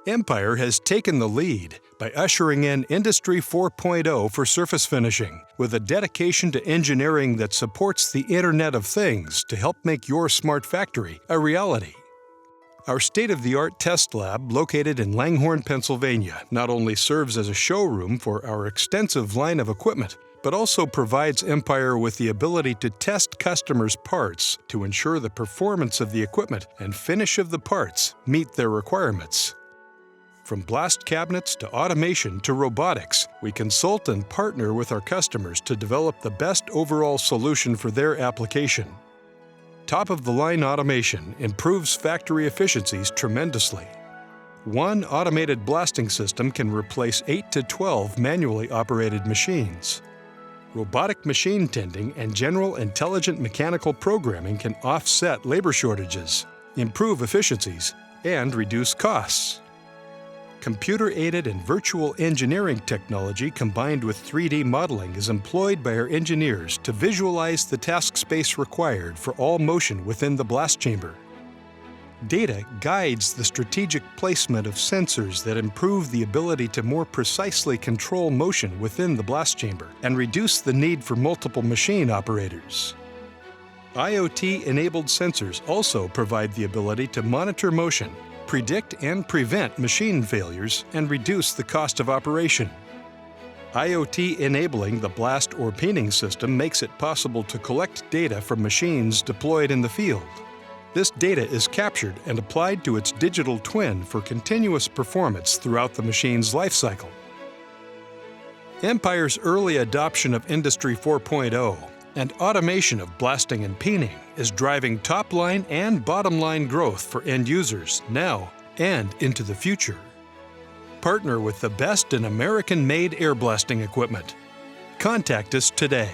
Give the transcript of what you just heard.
Empire has taken the lead by ushering in Industry 4.0 for surface finishing, with a dedication to engineering that supports the Internet of Things to help make your smart factory a reality. Our state-of-the-art test lab, located in Langhorne, Pennsylvania, not only serves as a showroom for our extensive line of equipment, but also provides Empire with the ability to test customers' parts to ensure the performance of the equipment and finish of the parts meet their requirements. From blast cabinets to automation to robotics, we consult and partner with our customers to develop the best overall solution for their application. Top-of-the-line automation improves factory efficiencies tremendously. One automated blasting system can replace 8 to 12 manually operated machines. Robotic machine tending and general intelligent mechanical programming can offset labor shortages, improve efficiencies, and reduce costs. Computer-aided and virtual engineering technology combined with 3D modeling is employed by our engineers to visualize the task space required for all motion within the blast chamber. Data guides the strategic placement of sensors that improve the ability to more precisely control motion within the blast chamber and reduce the need for multiple machine operators. IoT-enabled sensors also provide the ability to monitor motion, predict and prevent machine failures, and reduce the cost of operation. IoT enabling the blast or peening system makes it possible to collect data from machines deployed in the field. This data is captured and applied to its digital twin for continuous performance throughout the machine's life cycle. Empire's early adoption of Industry 4.0 and automation of blasting and peening is driving top-line and bottom-line growth for end users now and into the future. Partner with the best in American-made air blasting equipment. Contact us today.